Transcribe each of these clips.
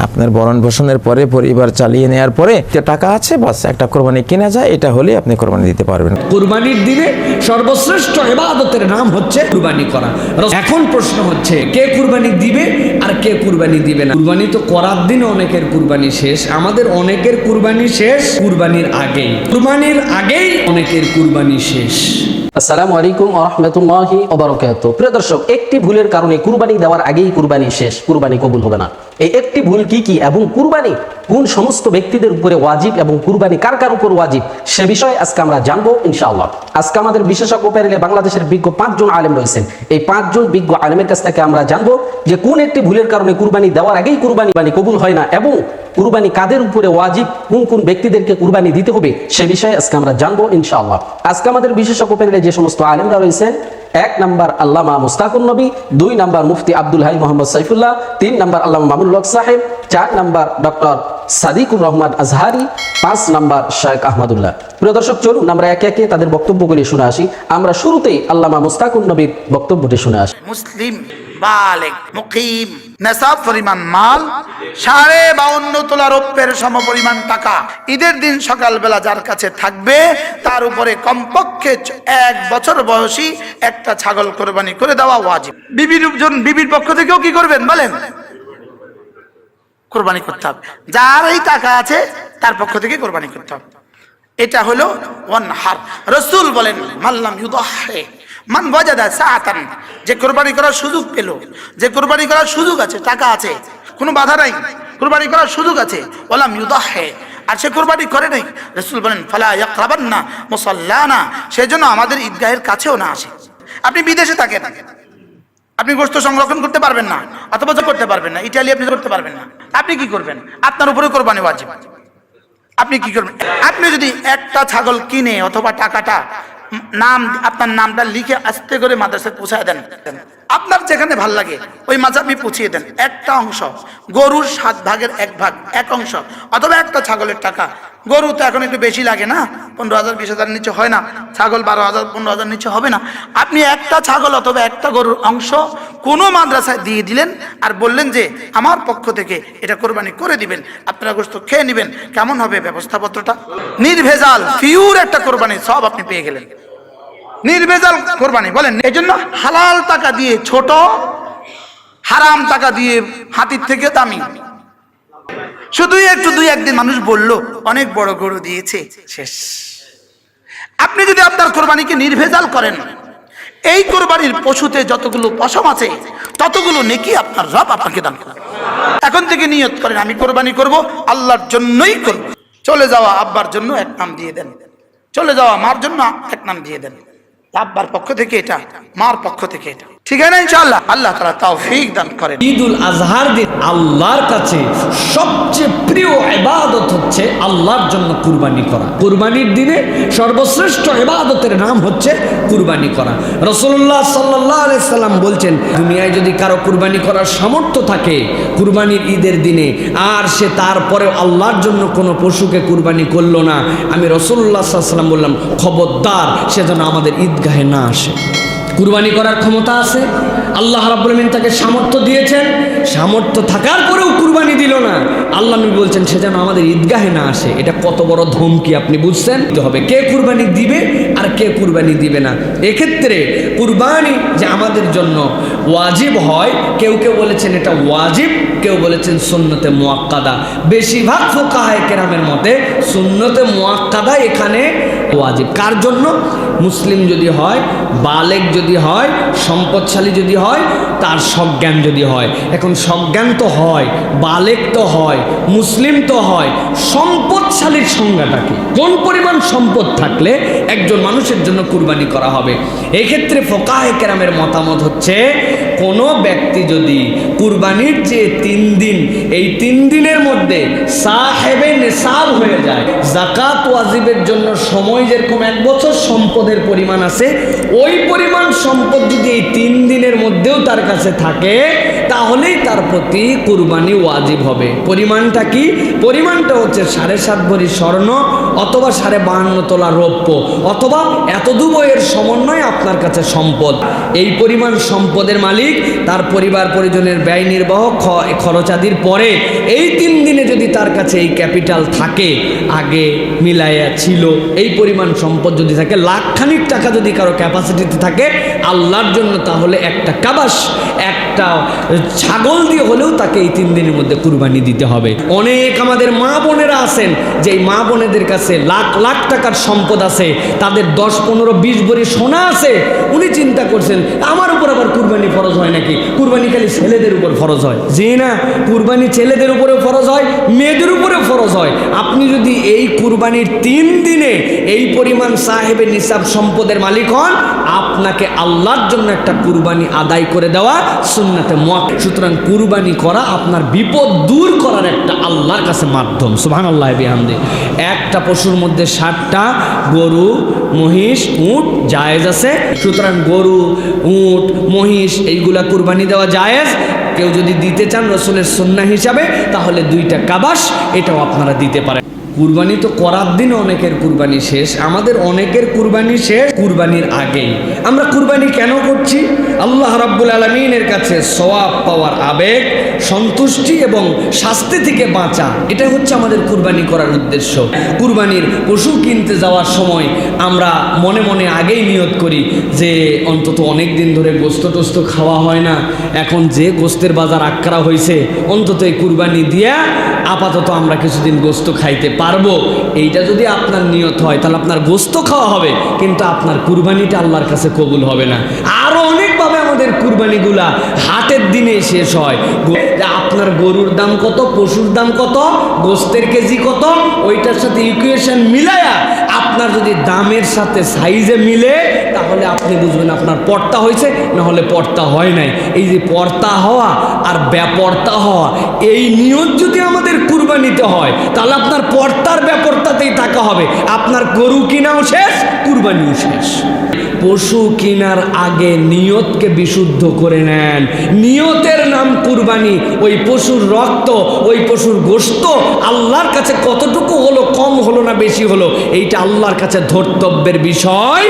আপনার ভরণ পোষণের পরে পরিবার চালিয়ে নেওয়ার পরে যে টাকা আছে বাস একটা কোরবানি কেনা যায়, এটা হলে আপনি কোরবানি দিতে পারবেন। কুরবানির দিনে সর্বশ্রেষ্ঠ ইবাদতের নাম হচ্ছে কুরবানি করা। এখন প্রশ্ন হচ্ছে কে কুরবানি দিবে আর কে কুরবানি দিবে না। কুরবানি তো করার দিনে অনেকের কুরবানি শেষ, আমাদের অনেকের কুরবানি শেষ কুরবানির আগেই, কুরবানির আগেই অনেকের কুরবানি শেষ। আসসালামু আলাইকুম ওয়া রাহমাতুল্লাহি ওয়া বারাকাতুহু। প্রিয় দর্শক, একটি ভুলের কারণে কুরবানি দেওয়ার আগেই কুরবানি শেষ, কুরবানি কবুল হবে না। এই একটি ভুল কি কি এবং কুরবানি কোন সমস্ত ব্যক্তিদের উপরে ওয়াজিব এবং কুরবানি কার কার উপর ওয়াজিব, সে বিষয়ে আজকে আমরা জানবো ইনশাআল্লাহ। আজকে আমাদের বিশেষজ্ঞ প্যানেলে বাংলাদেশের বিজ্ঞ 5 জন আলেম রয়েছেন। এই 5 জন বিজ্ঞ আলেমের কাছ থেকে আমরা জানবো যে কোন একটি ভুলের কারণে কুরবানি দেওয়ার আগেই কুরবানি কবুল হয় না এবং কুরবানি কাদের উপরে ওয়াজিব, কোন কোন ব্যক্তিদেরকে কুরবানি দিতে হবে, সে বিষয়ে আজকে আমরা জানবো ইনশাআল্লাহ। আজকে আমাদের বিশেষজ্ঞ প্যানেলে যে সমস্ত আলেমরা রয়েছেন, 1 নাম্বার আল্লামা মুস্তাকুন নবী, 2 নাম্বার মুফতি আব্দুল হাই মোহাম্মদ সাইফুল্লাহ, 3 নাম্বার আল্লামা মামুনুল হক সাহেব, 4 number doctor Sadiqur Rahman Azhari, 5 number Sheikh Ahmadullah. প্রিয় দর্শক, চলুন আমরা একে একে তাদের বক্তব্যগুলি শুনে আসি। আমরা শুরুতেই আল্লামা মুস্তাকুন নবীর বক্তব্যটি শুনে আসি। মুসলিম বালেগ মুকিম নেশাব পরিমাণ মাল 52.5 তোলা রৌপ্যের সম পরিমাণ টাকা ঈদের দিন সকালবেলা যার কাছে থাকবে তার উপরে কমপক্ষে 1 বছর বয়সী একটা ছাগল কোরবানি করে দেওয়া ওয়াজিব। বিবির পক্ষ থেকেও কি করবেন বলেন? কোরবানি করতে হবে। যার এই টাকা আছে তার পক্ষ থেকে কোরবানি করতে হবে। এটা হলো ওয়ানহার। রাসূল বলেন মাল্লাম ইউদাহি মান ওয়াজাদা সাআতান, যে কোরবানি করার সুযোগ পেল, যে কোরবানি করার সুযোগ আছে, টাকা আছে, কোনো বাধা নাই, কোরবানি করার সুযোগ আছে, ওয়ালাম ইউদাহি, আর সে কোরবানি করে নাই, রাসূল বলেন ফালা ইয়াকরাবান্না মুসাল্লানা, সেজন্য আমাদের ঈদগাহের কাছেও না আসে। আপনি বিদেশে থাকেন, আপনি গোশত সংরক্ষণ করতে পারবেন না অথবা করতে পারবেন না, ইতালি আপনি করতে পারবেন না, আপনি কি করবেন? আপনার উপরে কোরবানি ওয়াজিব। আপনি কি করবেন? আপনি যদি একটা ছাগল কিনে অথবা টাকাটা আপনার নামটা লিখে আস্তে করে মাদ্রাসায় পৌঁছায় দেন, আপনার যেখানে ভাল লাগে ওই মাছ আপনি পৌঁছিয়ে দেন। একটা অংশ গরুর 7 ভাগের 1 ভাগ, এক অংশ, অথবা একটা ছাগলের টাকা। গরু তো এখন একটু বেশি লাগে না, 15,000 20,000 নিচে হয় না, ছাগল 12,000 15,000 নিচে হবে না। আপনি একটা ছাগল অথবা একটা গরুর অংশ কোনো মাদ্রাসায় দিয়ে দিলেন আর বললেন যে আমার পক্ষ থেকে এটা কোরবানি করে দিবেন, আপনারা গোশত খেয়ে নেবেন। কেমন হবে ব্যবস্থাপত্রটা? নির্ভেজাল পিওর একটা কোরবানি সব আপনি পেয়ে গেলেন, নির্ভেজাল কোরবানি। বলেন এই জন্য হালাল টাকা দিয়ে ছোট, হারাম টাকা দিয়ে হাতির থেকে দামি। শুধু একটু 2-1 দিন মানুষ বলল অনেক বড় গরু দিয়েছে, শেষ। আপনি যদি আপনার কোরবানিকে নির্ভেজাল করেন, এই কোরবানির পশুতে যতগুলো পশম আছে ততগুলো নেকি আপনার রব আপনাকে দান করবে। এখন থেকে নিয়ত করেন আমি কোরবানি করব, আল্লাহর জন্যই করব। চলে যাওয়া আব্বার জন্য 1 নাম দিয়ে দেন, চলে যাওয়া মার জন্য 1 নাম দিয়ে দেন। আব্বার পক্ষ থেকে এটা, মার পক্ষ থেকে এটা, ঠিক আছে না? ইনশাআল্লাহ আল্লাহ তাআলা তৌফিক দান করেন। ঈদুল আজহার দিন আল্লাহর কাছে সবচেয়ে প্রিয় ইবাদত হচ্ছে আল্লাহর জন্য কুরবানি করা। কুরবানির দিনে সর্বশ্রেষ্ঠ ইবাদতের নাম হচ্ছে কুরবানি করা। রাসূলুল্লাহ সাল্লাল্লাহু আলাইহি সাল্লাম বলছেন, দুনিয়ায় যদি কারো কুরবানি করার সামর্থ্য থাকে কুরবানির ঈদের দিনে, আর সে তারপরে আল্লাহর জন্য কোনো পশুকে কুরবানি করলো না, আমি রাসূলুল্লাহ সাল্লাল্লাহু আলাইহি সাল্লাম বললাম খবরদার সে যেন আমাদের ঈদগাহে না আসে। কুরবানি করার ক্ষমতা আছে, আল্লাহ রাব্বুল আলামিন তাকে সামর্থ্য দিয়েছেন, সামর্থ্য থাকার পরেও কুরবানি দিল না, আল্লাহ নবী বলছেন সে যেন আমাদের ঈদগাহে না আসে। এটা কত বড় ধমকি আপনি বুঝছেন? হবে কে কুরবানি দিবে আর কে কুরবানি দিবে না। এক্ষেত্রে কুরবানি যে আমাদের জন্য ওয়াজিব হয়, কেউ কেউ বলেছেন এটা ওয়াজিব, কেউ বলেছেন সুন্নতে মুআক্কাদা। বেশিরভাগ ফুকাহায়ে কেরামের মতে সুন্নতে মুআক্কাদা এখানে ওয়াজিব। কার জন্য? মুসলিম যদি হয়, বালেগ যদি হয়, সম্পদশালী যদি হয়, তার সজ্ঞান যদি হয়। এখন সজ্ঞান তো হয়, বালেগ তো হয়, মুসলিম তো হয়, সম্পদশালীর সংজ্ঞাটা কি? কোন পরিমাণ সম্পদ থাকলে একজন মানুষের জন্য কুরবানি করা হবে? এক্ষেত্রে ফুকাহায়ে কেরামের মতামত হচ্ছে কোনো ব্যক্তি যদি কুরবানির যে 3 দিন, এই 3 দিনের মধ্যে সাহেবে নিসাব হয়ে যায়, যাকাত ওয়াজিবের জন্য সময় যেরকম 1 বছর সম্পদের পরিমাণ আছে, ওই পরিমাণ সম্পদ যদি এই 3 দিনের মধ্যেও তার কাছে থাকে তাহলেই তার প্রতি কুরবানি ওয়াজিব হবে। পরিমাণটা কি? পরিমাণটা হচ্ছে 7.5 ভরি স্বর্ণ অথবা 52.5 তোলা রৌপ্য অথবা এতদুবয়ের সমন্বয় আপনার কাছে সম্পদ। এই পরিমাণ সম্পদের মালিক তার পরিবার পরিজনের ব্যয় নির্বাহ খরচাদির পরে এই 3 দিনে যদি তার কাছে এই ক্যাপিটাল থাকে, আগে মিলাইয়া ছিল, এই পরিমাণ সম্পদ যদি থাকে, লাখখানিক টাকা যদি কারো ক্যাপাসিটিতে থাকে আল্লাহর জন্য, তাহলে একটা কাবাস, একটা ছাগল দিয়ে হলেও তাকে এই 3 দিনের মধ্যে কুরবানি দিতে হবে। অনেক আমাদের মা বোনেরা আছেন যে মা বোনেদের কাছে লাখ লাখ টাকার সম্পদ আছে, তাদের 10, 15, 20 ভরি সোনা আছে। উনি চিন্তা করছেন আমার উপর আবার কুরবানি ফরজ হয় নাকি, কুরবানি খালি ছেলেদের উপর ফরজ হয়। জি না, কুরবানি ছেলেদের উপরে ফরজ হয়, মেয়েদের উপরে ফরজ হয়। আপনি যদি এই কুরবানির 3 দিনে এই পরিমাণ সাহেবে নিসাব সম্পদের মালিক হন, আপনাকে আল্লাহর জন্য একটা কুরবানি আদায় করে দেওয়া সুন্নাতে মুআক্কাদ। সুতরাং কুরবানি করা আপনার বিপদ দূর করার একটা আল্লাহর কাছে মাধ্যম। সুবহানাল্লাহি বিহামদি। একটা পশুর মধ্যে 60টা গরু, মহিষ, উট জায়েজ আছে। সুতরাং গরু, উট, মহিষ এইগুলা কুরবানি দেওয়া জায়েজ। কেউ যদি দিতে চান রাসূলের সুন্নাহ হিসাবে, তাহলে 2টা কাবাস এটাও আপনারা দিতে পারেন। কুরবানি তো করার দিন অনেকের কুরবানি শেষ, আমাদের অনেকের কুরবানি শেষ কুরবানির আগেই। আমরা কুরবানি কেন করছি? আল্লাহ রাব্বুল আলামিনের কাছে সওয়াব পাওয়ার আবেগ, সন্তুষ্টি এবং শাস্তি থেকে বাঁচা, এটা হচ্ছে আমাদের কুরবানি করার উদ্দেশ্য। কুরবানির পশু কিনতে যাওয়ার সময় আমরা মনে মনে আগেই নিয়ত করি যে অন্তত অনেক দিন ধরে গোস্ত টোস্ত খাওয়া হয় না, এখন যে গোস্তের বাজার আক্রা হয়েছে, অন্তত এই কুরবানি দিয়া আপাতত আমরা কিছুদিন গোস্ত খাইতে পারবো। এইটা যদি আপনার নিয়ত হয় তাহলে আপনার গোস্ত খাওয়া হবে, কিন্তু আপনার কুরবানিটা আল্লাহর কাছে কবুল হবে না। আরো অনেকভাবে আমাদের কুরবানিগুলা হাটের দিনে শেষ হয়। আপনার গরুর দাম কত, পশুর দাম কত, গোস্তের কেজি কত, ওইটার সাথে ইকুয়েশন মিলায়া আপনার যদি দামের সাথে সাইজে মিলে, তাহলে আপনি বুঝবেন আপনার পর্তা হয়েছে, না হলে পর্তা হয় নাই। এই যে পর্তা হওয়া আর ব্যাপর্তা হওয়া, এই নিয়ত যদি আমাদের কুরবানিতে হয়, তাহলে আপনার পর্তার ব্যাপর্তাতেই টাকা হবে। আপনার গরু কিনাও শেষ, কুরবানিও শেষ। পশু কেনার আগে নিয়তকে বিশুদ্ধ করে নেন। নিয়তের নাম কুরবানি। ওই পশুর রক্ত, ওই পশুর গোশত আল্লাহর কাছে কতটুকু হলো, কম হলো না বেশি হলো, এইটা আল্লাহর কাছে ধর্তব্যের বিষয়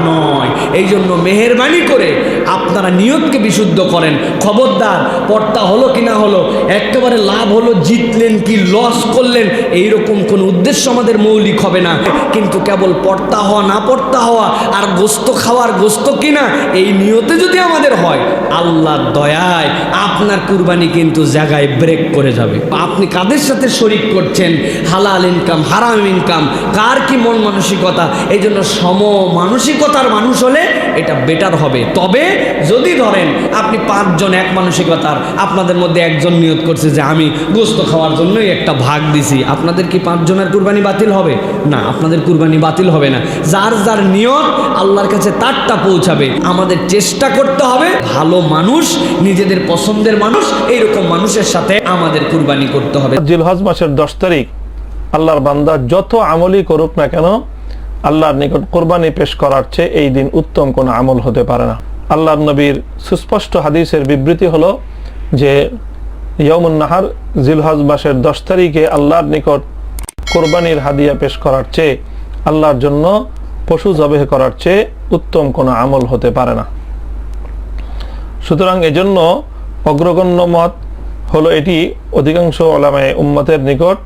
নয়। এই জন্য মেহেরবানি করে আপনারা নিয়তকে বিশুদ্ধ করেন। খবরদার, পর্তা হলো কি না হলো, একেবারে লাভ হলো, জিতলেন কি লস করলেন, এইরকম কোন উদ্দেশ্য আমাদের মৌলিক হবে না। কিন্তু কেবল পর্তা হওয়া, না পর্তা হওয়া, আর গোস্ত খাওয়ার, গোস্ত কিনা, এই নিয়তে যদি আমাদের হয়, আল্লাহর দয়ায় আপনার কুরবানি কিন্তু জায়গায় ব্রেক করে যাবে। আপনি কাদের সাথে শরিক করছেন, হালাল ইনকাম, হারাম ইনকাম, কার কি মন মানসিকতা, এই জন্য সম মানসিকতার মানুষ হলে এটা বেটার হবে। তবে যদি ধরেন আপনি 5 জন এক মানসিকতার, আপনাদের মধ্যে একজন নিয়ত করছে যে আমি গোস্ত খাওয়ার জন্যই একটা ভাগ দিছি, আপনাদের কি 5 জনের কুরবানি বাতিল হবে? না, আপনাদের কুরবানি বাতিল হবে না। যার যার নিয়ত আল্লাহর কাছে তারটা পৌঁছাবে। আমাদের চেষ্টা করতে হবে ভালো মানুষ, নিজেদের পছন্দের মানুষ, এইরকম মানুষের সাথে আমাদের কুরবানি করতে হবে। জিলহজ মাসের 10 তারিখ আল্লাহর বান্দা যত আমলই করুক না কেন, আল্লাহর নিকট কোরবানি পেশ করার চেয়ে এই দিন উত্তম কোনো আমল হতে পারে না। আল্লাহর নবীর সুস্পষ্ট হাদিসের বিবৃতি হলো যে ইয়াউমুন নাহার, জিলহজ মাসের 10 তারিখে আল্লাহর নিকট কোরবানির হাদিয়া পেশ করার চেয়ে, আল্লাহর জন্য পশু জবেহ করার চেয়ে উত্তম কোনো আমল হতে পারে না। সুতরাং এজন্য অগ্রগণ্য মত হলো এটি, অধিকাংশ উলামায়ে উম্মতের নিকট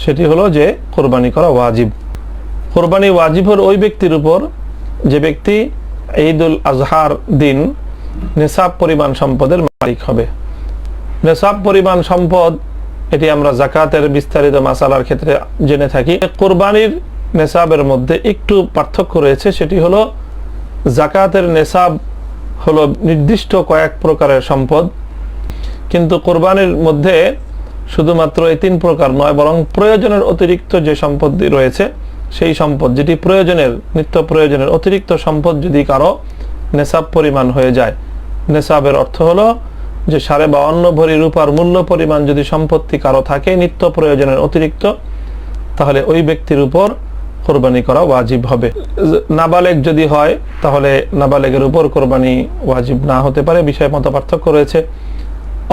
সেটি হলো যে কোরবানি করা ওয়াজিব। কোরবানি ওয়াজিব হল ওই ব্যক্তির উপর যে ব্যক্তি ঈদুল আজহার দিন নিসাব পরিমাণ সম্পদের মালিক হবে। নিসাব পরিমাণ সম্পদ, এটি আমরা যাকাতের বিস্তারিত মাসালার ক্ষেত্রে জেনে থাকি। কোরবানির নিসাবের মধ্যে একটু পার্থক্য রয়েছে, সেটি হলো যাকাতের নিসাব হলো নির্দিষ্ট কয়েক প্রকারের সম্পদ, কিন্তু কোরবানির মধ্যে শুধুমাত্র এই 3 প্রকার নয়, বরং প্রয়োজনের অতিরিক্ত যে সম্পদ রয়েছে, সেই সম্পদ যেটি প্রয়োজনের, নিত্য প্রয়োজনের অতিরিক্ত সম্পদ যদি কারো নেশাব পরিমাণ হয়ে যায়, নেশাবের অর্থ হলো যে 52.5 ভরি রূপার মূল্য পরিমাণ যদি সম্পত্তি কারো থাকে নিত্য প্রয়োজনের অতিরিক্ত, তাহলে ওই ব্যক্তির উপর কোরবানি করা ওয়াজিব হবে। নাবালেগ যদি হয় তাহলে নাবালেগের উপর কোরবানি ওয়াজিব না হতে পারে, বিষয়ে মত পার্থক্য রয়েছে।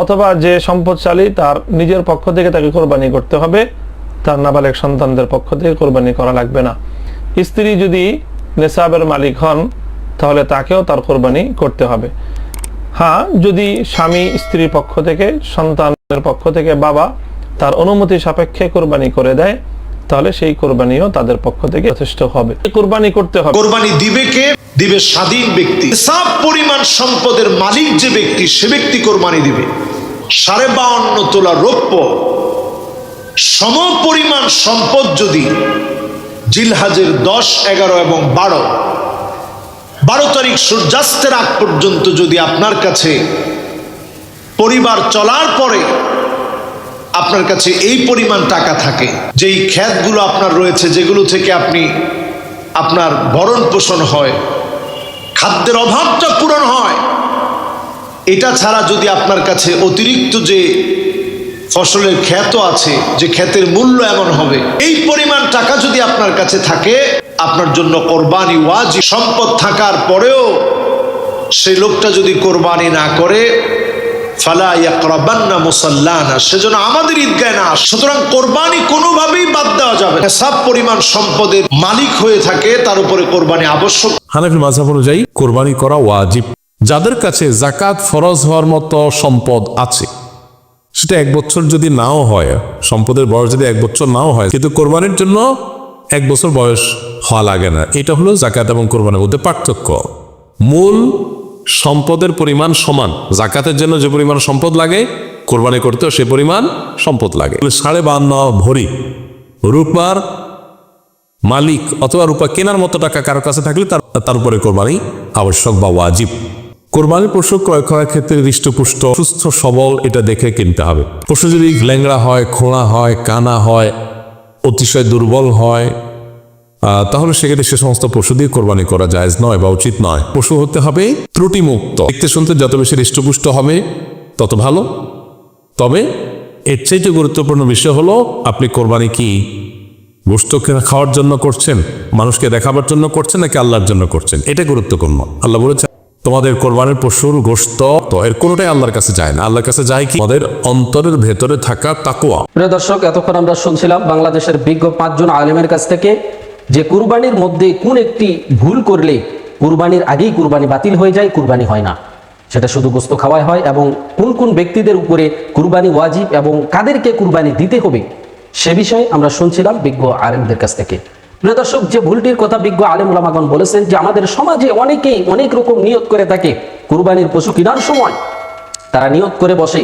অথবা যে সম্পদশালী, তার নিজের পক্ষ থেকে তাকে কোরবানি করতে হবে, তার নাবালেগ সন্তানদের পক্ষ থেকে কোরবানি করা লাগবে না। স্ত্রী যদি নেসাবের মালিক হন তাহলে তাকেও তার কোরবানি করতে হবে। হ্যাঁ, যদি স্বামী স্ত্রীর পক্ষ থেকে, সন্তানের পক্ষ থেকে বাবা তার অনুমতি সাপেক্ষে কোরবানি করে দেয় তাহলে সেই কোরবানিও তাদের পক্ষ থেকে যথেষ্ট হবে। কোরবানি করতে হবে। কোরবানি দিবে কে? দিবে স্বাধীন ব্যক্তি। সব পরিমাণ সম্পদের মালিক যে ব্যক্তি, সে ব্যক্তি কোরবানি দিবে। 52.5 তোলা রৌপ্য সম পরিমাণ সম্পদ যদি জিলহাজের 10, 11 এবং 12 তারিখ সূর্যাস্তের আগ পর্যন্ত যদি আপনার কাছে পরিবার চলার পরে আপনার কাছে এই পরিমাণ টাকা থাকে, যেই ক্ষেতগুলো আপনার রয়েছে, যেগুলো থেকে আপনি আপনার ভরণ পোষণ হয়, খাদ্যের অভাবটা পূরণ হয়, এটা ছাড়া যদি আপনার কাছে অতিরিক্ত যে ফসলের ক্ষেত আছে, যে ক্ষেতের মূল্য এমন হবে, এই পরিমাণ টাকা যদি আপনার কাছে থাকে, আপনার জন্য কোরবানি ওয়াজিব। সম্পদ থাকার পরেও সেই লোকটা যদি কোরবানি না করে, ফালা ইয়াকরাবান্না মুসাল্লানা, সেজন্য আমাদের ঈদগাহে না আসে। সুতরাং কোরবানি কোনোভাবেই বাদ দেওয়া যাবে না। সব পরিমাণ সম্পদের মালিক হয়ে থাকে তার উপরে কোরবানি আবশ্যক। হানাফি মাযহাব অনুযায়ী কোরবানি করা ওয়াজিব। যাদের কাছে যাকাত ফরজ হওয়ার মতো সম্পদ আছে, সেটা 1 বছর যদি নাও হয়, সম্পদের বয়স যদি 1 বছর নাও হয়, কিন্তু কোরবানির জন্য 1 বছর বয়স হওয়া লাগে না। এটা হলো যাকাত এবং কোরবানির মধ্যে পার্থক্য। মূল সম্পদের পরিমাণ সমান। যাকাতের জন্য যে পরিমাণ সম্পদ লাগে, কোরবানি করতেও সে পরিমাণ সম্পদ লাগে। 52.5 ভরি রূপার মালিক অথবা রূপা কেনার মতো টাকা কারো কাছে থাকলে তার উপরে কোরবানি আবশ্যক বা ওয়াজিব। কোরবানির পশু ক্রয় করার ক্ষেত্রে হৃষ্টপুষ্ট, সুস্থ সবল এটা দেখে কিনতে হবে। পশু যদি ল্যাংড়া হয়, খোঁড়া হয়, কানা হয়, অতিশয় দুর্বল হয়, তাহলে সেক্ষেত্রে সে সমস্ত পশু দিয়ে কোরবানি করা জায়েজ নয় বা উচিত নয়। পশু হতে হবে ত্রুটিমুক্ত। দেখতে শুনতে যত বেশি হৃষ্টপুষ্ট হবে তত ভালো। তবে এর চাইতে গুরুত্বপূর্ণ বিষয় হলো আপনি কোরবানি কি গোশত খাওয়ার জন্য করছেন, মানুষকে দেখাবার জন্য করছেন, নাকি আল্লাহর জন্য করছেন, এটা গুরুত্বপূর্ণ। আল্লাহ বলেছেন তোমাদের কোরবানির পশুর গোশত তো এর কোনোটাই আল্লাহর কাছে যায় না। আল্লাহর কাছে যায় কি? আমাদের অন্তরের ভেতরে থাকা তাকওয়া। প্রিয় দর্শক, এতক্ষণ আমরা শুনছিলাম বাংলাদেশের বিজ্ঞ 5 জন আলেমের কাছ থেকে যে কুরবানির মধ্যে কোন একটি ভুল করলে কুরবানির আগেই কুরবানি বাতিল হয়ে যায়, কুরবানি হয় না, সেটা শুধু গোশত খাওয়াই হয়, এবং কোন কোন ব্যক্তিদের উপরে কুরবানি ওয়াজিব এবং কাদেরকে কুরবানি দিতে হবে সে বিষয়ে আমরা শুনছিলাম বিজ্ঞ আলেমদের কাছ থেকে। প্রিয় দর্শক, যে ভুলটির কথা বিজ্ঞ আলেম ওলামাগণ বলেছেন যে আমাদের সমাজে অনেকেই অনেক রকম নিয়ত করে থাকে। কুরবানির পশু কেনার সময় তারা নিয়ত করে বসে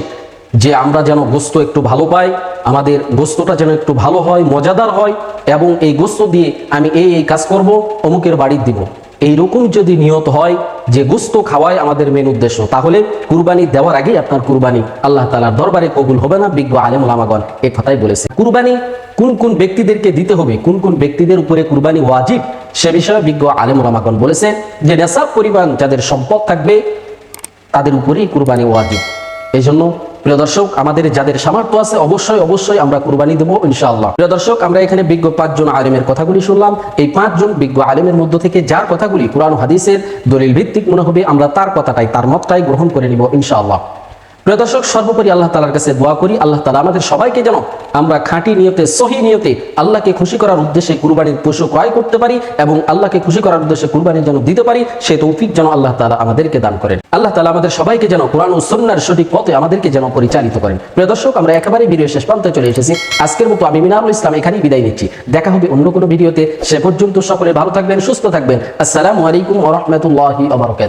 যে আমরা যেন গোশত একটু ভালো পাই, আমাদের গোশতটা যেন একটু ভালো হয়, মজাদার হয়, এবং এই গোশত দিয়ে আমি এই কাজ করব, অমুকের বাড়ি দিব। এইরকম যদি নিয়ত হয় যে গোশত খাওয়াই আমাদের মেন উদ্দেশ্য, তাহলে কুরবানি দেওয়ার আগেই আপনার কুরবানি আল্লাহ তাআলার দরবারে কবুল হবে না। বিজ্ঞ আলেম ওলামাগণ এই কথাই বলেছে। কুরবানি কোন কোন ব্যক্তিদেরকে দিতে হবে, কোন কোন ব্যক্তিদের উপরে কুরবানি ওয়াজিব, সে বিষয়ে বিজ্ঞ আলেম ওলামাগণ বলেছে যে নেসাব পরিমাণ যাদের সম্পদ থাকবে তাদের উপরেই কুরবানি ওয়াজিব। এই জন্য প্রিয় দর্শক, আমাদের যাদের সামর্থ্য আছে অবশ্যই আমরা কুরবানি দেবো ইনশাআল্লাহ। প্রিয় দর্শক, আমরা এখানে বিজ্ঞ 5 জন আলেমের কথাগুলি শুনলাম। এই 5 জন বিজ্ঞ আলেমের মধ্য থেকে যার কথাগুলি কুরআন ও হাদিসের দলিল ভিত্তিক মনে হবে, আমরা তার কথাটাই, তার মতটাই গ্রহণ করে নিব ইনশাআল্লাহ। প্রিয় দর্শক, সর্বোপরি আল্লাহ তাআলার কাছে দোয়া করি, আল্লাহ তাআলা আমাদের সবাইকে যেন আমরা খাঁটি নিয়তে, সহি নিয়তে আল্লাহকে খুশি করার উদ্দেশ্যে কুরবানির পশু ক্রয় করতে পারি এবং আল্লাহকে খুশি করার উদ্দেশ্যে কুরবানি যেন দিতে পারি, সে তৌফিক যেন আল্লাহ তাআলা আমাদেরকে দান করেন। আল্লাহ তাআলা আমাদের সবাইকে যেন কুরআন ও সুন্নাহর সঠিক পথে আমাদেরকে যেন পরিচালিত করেন। প্রিয় দর্শক, আমরা একেবারে ভিডিও শেষ প্রান্তে চলে এসেছি। আজকের মতো আমি মিনারুল ইসলাম এখানেই বিদায় নিচ্ছি। দেখা হবে অন্য কোনো ভিডিওতে। সে পর্যন্ত সকলে ভালো থাকবেন, সুস্থ থাকবেন। আসসালামু আলাইকুম ওয়া রাহমাতুল্লাহি ওয়া বারাকাতুহু।